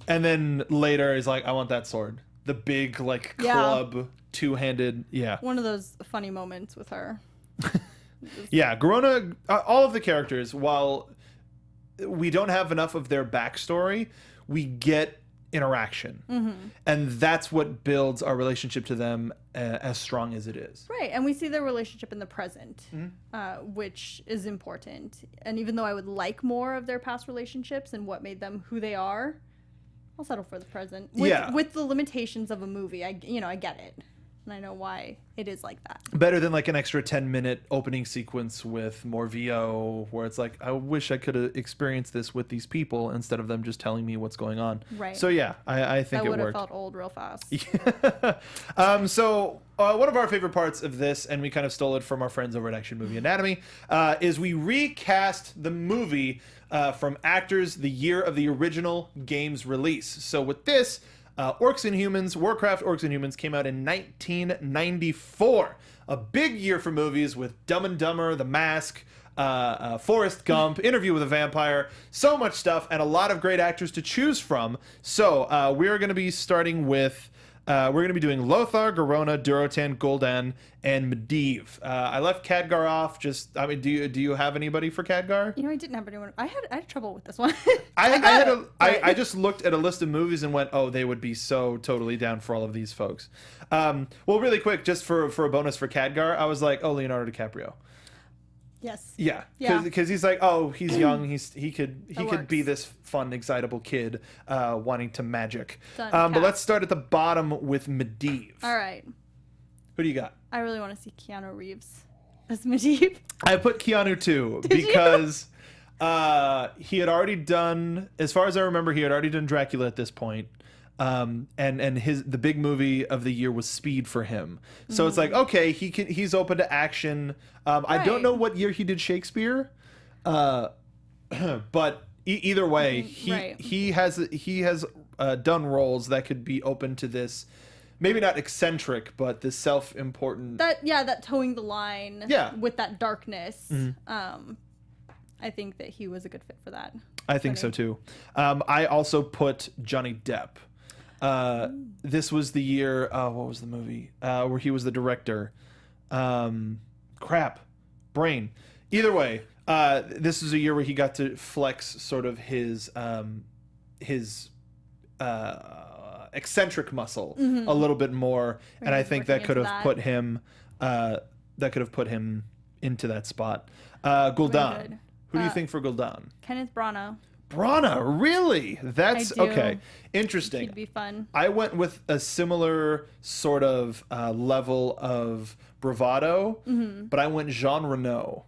And then later he's like, I want that sword. The big, like, club, two-handed, yeah. One of those funny moments with her. Yeah, Garona, all of the characters, while we don't have enough of their backstory, we get interaction. And that's what builds our relationship to them as strong as it is. Right, and we see their relationship in the present, which is important. And even though I would like more of their past relationships and what made them who they are, I'll settle for the present. With the limitations of a movie, I get it. And I know why it is like that. Better than like an extra 10-minute opening sequence with more VO where it's like, I wish I could have experienced this with these people instead of them just telling me what's going on. Right. So yeah, I think it worked. That would have felt old real fast. So one of our favorite parts of this, and we kind of stole it from our friends over at Action Movie Anatomy, is we recast the movie from actors the year of the original game's release. So with this, Orcs and Humans, Warcraft Orcs and Humans came out in 1994. A big year for movies with Dumb and Dumber, The Mask, Forrest Gump, Interview with a Vampire, so much stuff, and a lot of great actors to choose from. So we're going to be starting with, we're going to be doing Lothar, Garona, Durotan, Gul'dan, and Medivh. I left Khadgar off. Do you have anybody for Khadgar? I didn't have anyone. I had trouble with this one. I just looked at a list of movies and went, oh, they would be so totally down for all of these folks. Well, really quick, just for a bonus for Khadgar, I was like, oh, Leonardo DiCaprio. Yes. Yeah, because he's like, oh, he's young. He could be this fun, excitable kid wanting to magic. But let's start at the bottom with Medivh. All right. Who do you got? I really want to see Keanu Reeves as Medivh. I put Keanu too because he had already done, as far as I remember, he had already done Dracula at this point. And the big movie of the year was Speed for him. So it's like, okay, he's open to action. I don't know what year he did Shakespeare, but either way, he has done roles that could be open to this. Maybe not eccentric, but the self-important. That towing the line. Yeah. With that darkness. I think that he was a good fit for that. I think so too. I also put Johnny Depp. This was the year. What was the movie where he was the director? Brain. Either way, this is a year where he got to flex sort of his eccentric muscle a little bit more, and I think that could have put him into that spot. Gul'dan. Who do you think for Gul'dan? Kenneth Branagh. Branagh, really? That's okay. Interesting. He'd be fun. I went with a similar sort of level of bravado, but I went Jean Reno.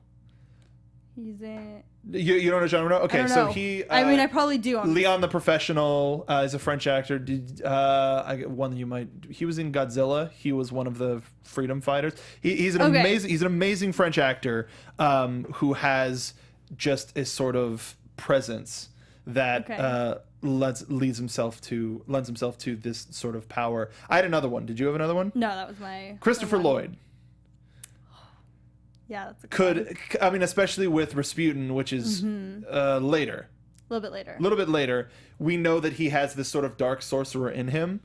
He's in. You don't know Jean Reno? Okay, so he. I mean, I probably do. Leon the Professional is a French actor. I get one that you might. He was in Godzilla. He was one of the freedom fighters. He's an amazing. He's an amazing French actor who has just a sort of presence that lends himself to this sort of power. I had another one. Did you have another one? No, that was my Christopher Lloyd. Yeah, that's a good one. I mean, especially with Rasputin, which is later. A little bit later. We know that he has this sort of dark sorcerer in him,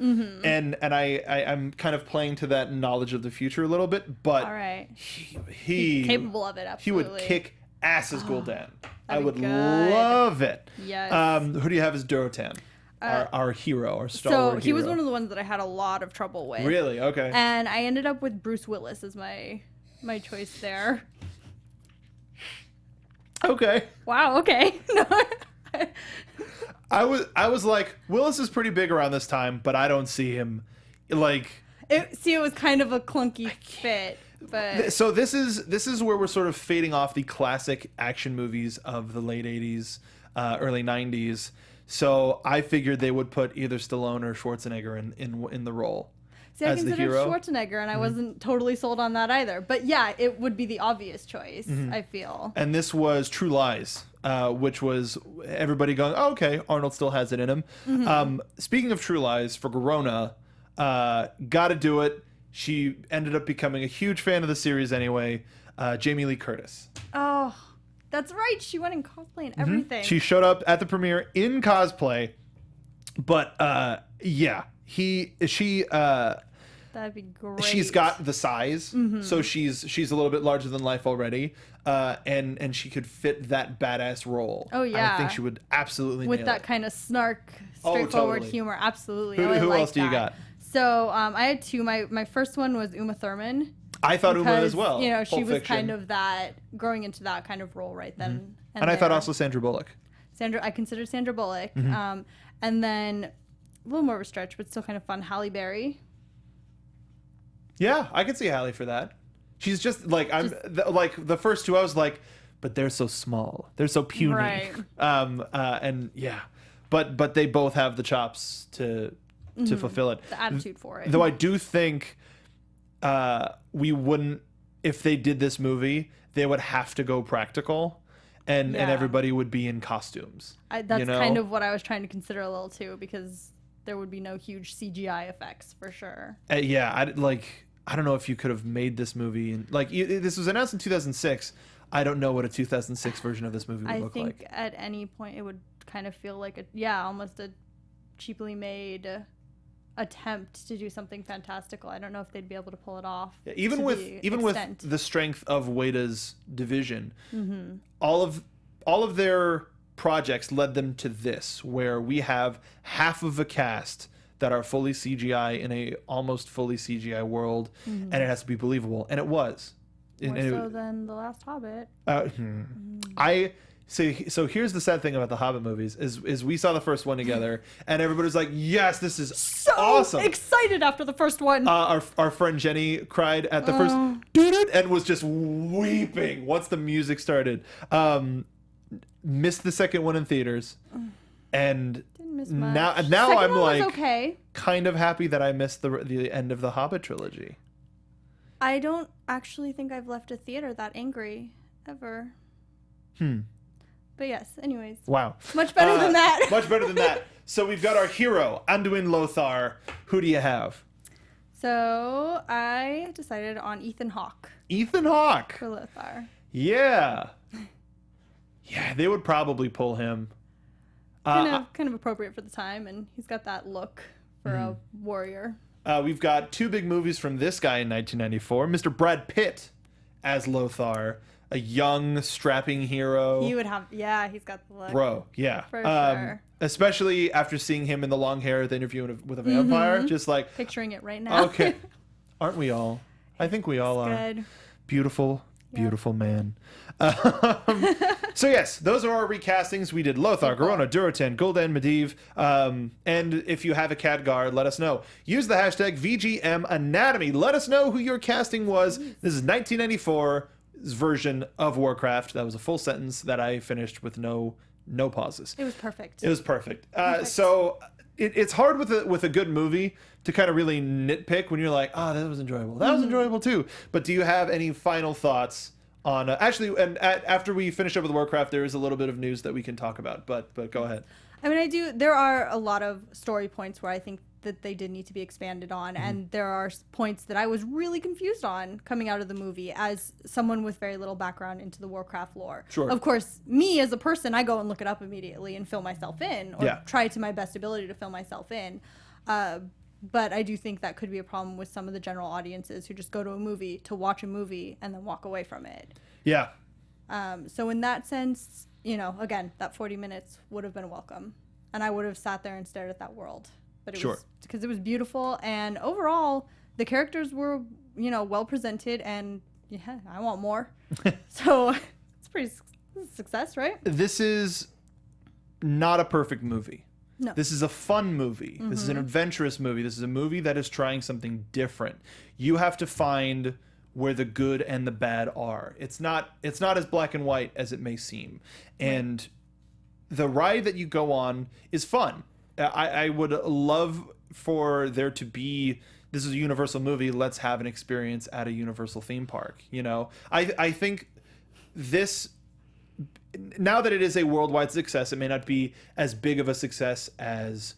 and I'm kind of playing to that knowledge of the future a little bit, but he's capable of it. Absolutely, he would kick ass as Gul'dan. I would love it. Yes. Who do you have as Durotan? Our hero, our stalwart hero. So he was one of the ones that I had a lot of trouble with. Really? Okay. And I ended up with Bruce Willis as my choice there. Okay. Wow. Okay. I was like, Willis is pretty big around this time, but I don't see him like. It was kind of a clunky fit, but. So this is where we're sort of fading off the classic action movies of the late '80s, early '90s. So I figured they would put either Stallone or Schwarzenegger in the role. See, I considered Schwarzenegger, and I wasn't totally sold on that either. But yeah, it would be the obvious choice, I feel. And this was True Lies, which was everybody going, oh, okay, Arnold still has it in him. Speaking of True Lies, for Garona, gotta do it. She ended up becoming a huge fan of the series anyway. Jamie Lee Curtis. Oh, that's right. She went in cosplay and everything. She showed up at the premiere in cosplay. But yeah. That'd be great. She's got the size, so she's a little bit larger than life already, and she could fit that badass role. Oh yeah, I think she would absolutely with nail that it. kind of snark, straightforward humor. Absolutely. Who else do you got? So I had two. My first one was Uma Thurman. I thought Uma as well. You know, she Pulp was Fiction. kind of that growing into that kind of role right then. And I thought also Sandra Bullock. I considered Sandra Bullock, and then. A little more of a stretch, but still kind of fun. Halle Berry. Yeah, I could see Halle for that. She's just like like the first two. I was like, but they're so small. They're so puny. Right. And yeah, but they both have the chops to fulfill it. The attitude for it. Though I do think we wouldn't, if they did this movie, they would have to go practical. And everybody would be in costumes. That's kind of what I was trying to consider a little too, because there would be no huge CGI effects for sure. Yeah, I don't know if you could have made this movie this was announced in 2006. I don't know what a 2006 version of this movie would look like. I think at any point it would kind of feel like almost a cheaply made attempt to do something fantastical. I don't know if they'd be able to pull it off. Yeah, even with the strength of Ueda's division, all of their projects led them to this, where we have half of a cast that are fully CGI in a almost fully CGI world, and it has to be believable, and it was. More so than The Last Hobbit. So here's the sad thing about the Hobbit movies is we saw the first one together, and everybody was like, yes, this is so awesome. Excited after the first one. Our friend Jenny cried at the first and was just weeping once the music started. Missed the second one in theaters, and didn't miss much. Now I'm like okay. Kind of happy that I missed the end of the Hobbit trilogy. I don't actually think I've left a theater that angry ever. But yes, anyways. Wow. Much better than that. Much better than that. So we've got our hero, Anduin Lothar. Who do you have? So I decided on Ethan Hawke. Ethan Hawke. For Lothar. Yeah. Yeah, they would probably pull him. Kind of appropriate for the time, and he's got that look for a warrior. We've got two big movies from this guy in 1994. Mr. Brad Pitt as Lothar. a young, strapping hero. He would have, yeah, he's got the look. Bro, yeah. For sure. Especially after seeing him in the long hair at the interview with a vampire. Just like... Picturing it right now. Okay. Aren't we all? I think we all are. Good. Beautiful, beautiful man. So yes, those are our recastings. We did Lothar, Garona, Durotan, Gul'dan, Medivh. And if you have a Khadgar, let us know. Use the hashtag VGMAnatomy. Let us know who your casting was. This is 1994's version of Warcraft. That was a full sentence that I finished with no pauses. It was perfect. It was perfect. So it's hard with a good movie to kind of really nitpick when you're like, oh, that was enjoyable. That was enjoyable too. But do you have any final thoughts on after we finish up with Warcraft, there is a little bit of news that we can talk about, but go ahead. I mean, there are a lot of story points where I think that they did need to be expanded on, and there are points that I was really confused on coming out of the movie as someone with very little background into the Warcraft lore. Sure. Of course, me as a person, I go and look it up immediately and fill myself in, or try to my best ability to fill myself in. But I do think that could be a problem with some of the general audiences who just go to a movie to watch a movie and then walk away from it. Yeah. So in that sense, again, that 40 minutes would have been welcome. And I would have sat there and stared at that world. But it was because it was beautiful. And overall, the characters were, well presented. And yeah, I want more. So it's pretty success, right? This is not a perfect movie. No. This is a fun movie. This is an adventurous movie. This is a movie that is trying something different. You have to find where the good and the bad are. It's not as black and white as it may seem. And the ride that you go on is fun. I would love for there to be, this is a Universal movie, let's have an experience at a Universal theme park. I think this, now that it is a worldwide success, it may not be as big of a success as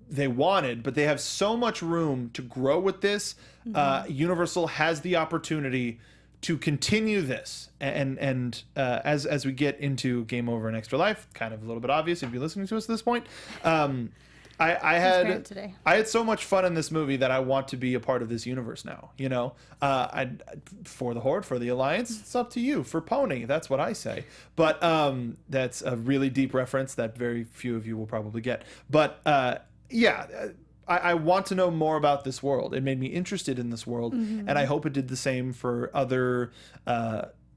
they wanted, but they have so much room to grow with this. Universal has the opportunity to continue this, and as we get into Game Over and Extra Life, kind of a little bit obvious if you're listening to us at this point. I had so much fun in this movie that I want to be a part of this universe now. For the Horde, for the Alliance, it's up to you. For Pony, that's what I say. But that's a really deep reference that very few of you will probably get. But I want to know more about this world. It made me interested in this world, and I hope it did the same for other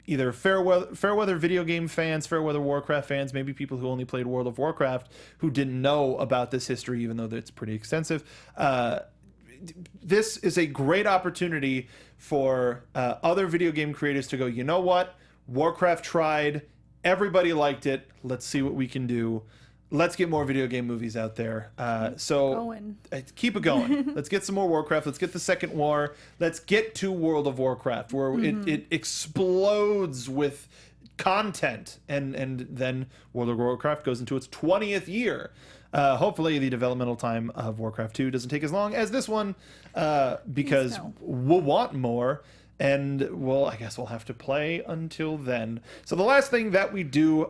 either Fairweather video game fans, Fairweather Warcraft fans, maybe people who only played World of Warcraft who didn't know about this history, even though it's pretty extensive. This is a great opportunity for other video game creators to go, you know what? Warcraft tried. Everybody liked it. Let's see what we can do. Let's get more video game movies out there. Keep it going. Let's get some more Warcraft. Let's get the Second War. Let's get to World of Warcraft, where it explodes with content. And then World of Warcraft goes into its 20th year. Hopefully the developmental time of Warcraft 2 doesn't take as long as this one, because we'll want more. And I guess we'll have to play until then. So the last thing that we do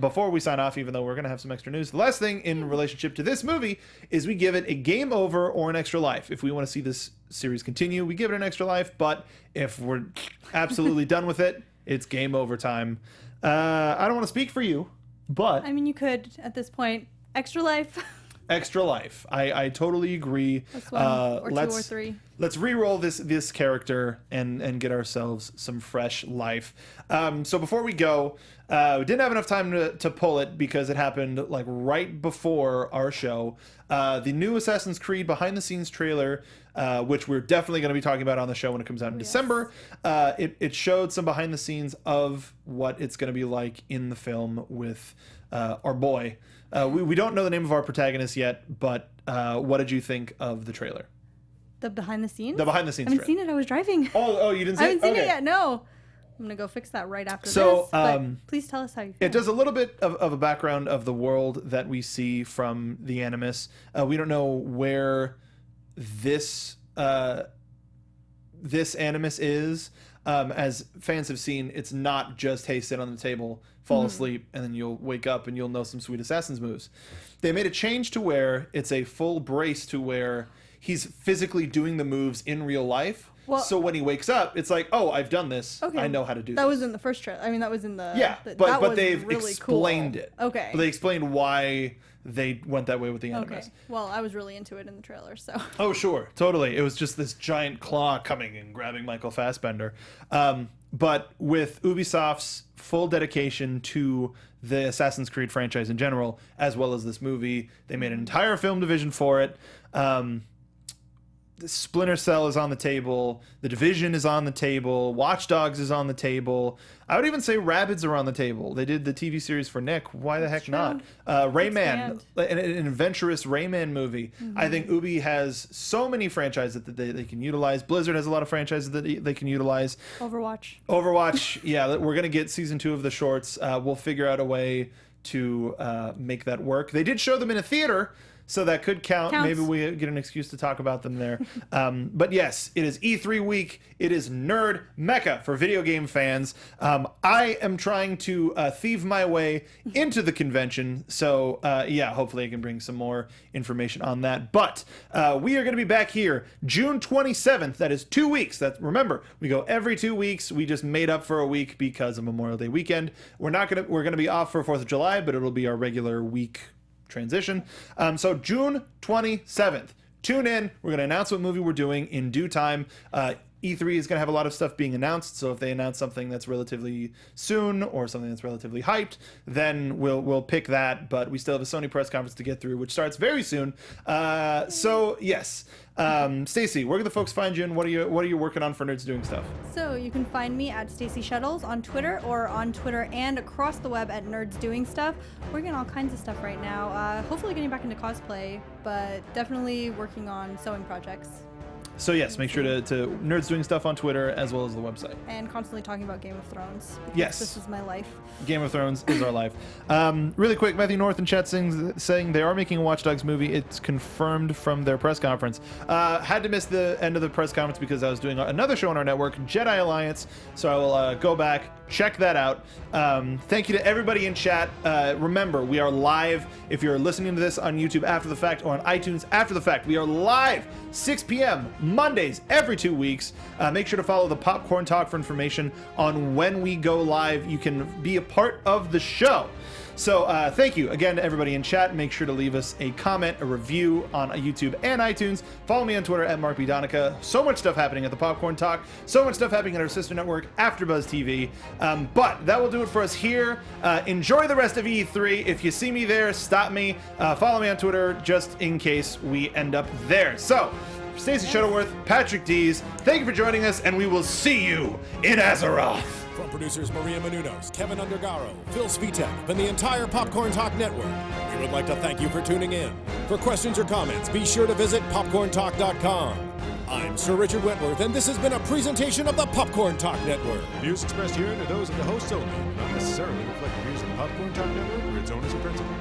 before we sign off, even though we're going to have some extra news, the last thing in relationship to this movie is we give it a game over or an extra life. If we want to see this series continue, we give it an extra life. But if we're absolutely done with it, it's game over time. I don't want to speak for you, but... I mean, you could, at this point, extra life. Extra life. I totally agree. That's one, or two or three. Let's re-roll this character and get ourselves some fresh life. So before we go, we didn't have enough time to pull it because it happened like right before our show. The new Assassin's Creed behind-the-scenes trailer, which we're definitely going to be talking about on the show when it comes out in December. It showed some behind-the-scenes of what it's going to be like in the film with our boy. We don't know the name of our protagonist yet, but what did you think of the trailer? The behind the scenes? The behind the scenes I haven't seen it. I was driving. Oh, you didn't see it? I haven't seen it yet. No. I'm going to go fix that right after this. But please tell us how you feel. It does a little bit of a background of the world that we see from the Animus. We don't know where this Animus is. As fans have seen, it's not just, hey, sit on the table, fall asleep, and then you'll wake up and you'll know some sweet Assassin's moves. They made a change to where it's a full brace to where he's physically doing the moves in real life. Well, so when he wakes up, it's like, oh, I've done this. Okay. I know how to do this. That was in the first trailer. I mean, that was in the... Yeah, that but was they've really explained cool. it. Okay. But they explained why they went that way with the animus. Okay. Well, I was really into it in the trailer, so... Oh, sure. Totally. It was just this giant claw coming and grabbing Michael Fassbender. But with Ubisoft's full dedication to the Assassin's Creed franchise in general, as well as this movie, they made an entire film division for it. The Splinter Cell is on the table. The Division is on the table. Watch Dogs is on the table. I would even say Rabbids are on the table. They did the TV series for Nick. Why the heck not? Rayman, an adventurous Rayman movie. I think Ubi has so many franchises that they can utilize. Blizzard has a lot of franchises that they can utilize. Overwatch, yeah. We're going to get season 2 of the shorts. We'll figure out a way to make that work. They did show them in a theater, so that could count. Counts. Maybe we get an excuse to talk about them there. But yes, it is E3 week. It is nerd mecca for video game fans. I am trying to thieve my way into the convention. So yeah, hopefully I can bring some more information on that. But we are going to be back here June 27th. That is 2 weeks. Remember, we go every 2 weeks. We just made up for a week because of Memorial Day weekend. We're going to be off for 4th of July, but it'll be our regular week transition. So June 27th, tune in. We're going to announce what movie we're doing in due time. E3 is going to have a lot of stuff being announced, so if they announce something that's relatively soon or something that's relatively hyped, then we'll pick that. But we still have a Sony press conference to get through, which starts very soon. So yes, Stacey, where can the folks find you, and what are you working on for Nerds Doing Stuff? So you can find me at Stacey Shuttles on Twitter, or on Twitter and across the web at Nerds Doing Stuff. Working on all kinds of stuff right now. Hopefully getting back into cosplay, but definitely working on sewing projects. So yes, make sure to Nerds Doing Stuff on Twitter as well as the website. And constantly talking about Game of Thrones. Yes. This is my life. Game of Thrones is our life. Really quick, Matthew North in chat saying they are making a Watch Dogs movie. It's confirmed from their press conference. Had to miss the end of the press conference because I was doing another show on our network, Jedi Alliance. So I will go back, check that out. Thank you to everybody in chat. Remember, we are live. If you're listening to this on YouTube after the fact or on iTunes after the fact, we are live 6 p.m. Mondays every 2 weeks. Make sure to follow the Popcorn Talk for information on when we go live. You can be a part of the show. So thank you again to everybody in chat. Make sure to leave us a comment, a review on YouTube and iTunes. Follow me on Twitter at MarkBDonica. So much stuff happening at the Popcorn Talk. So much stuff happening at our sister network, AfterBuzz TV. But that will do it for us here. Enjoy the rest of E3. If you see me there, stop me. Follow me on Twitter just in case we end up there. So, Stacey Shuttleworth, Patrick Dees, thank you for joining us, and we will see you in Azeroth. From producers Maria Menounos, Kevin Undergaro, Phil Svitek, and the entire Popcorn Talk Network, we would like to thank you for tuning in. For questions or comments, be sure to visit popcorntalk.com. I'm Sir Richard Wentworth, and this has been a presentation of the Popcorn Talk Network. Views expressed herein are those of the hosts only, not necessarily reflect the views of the Popcorn Talk Network or its owners or principals.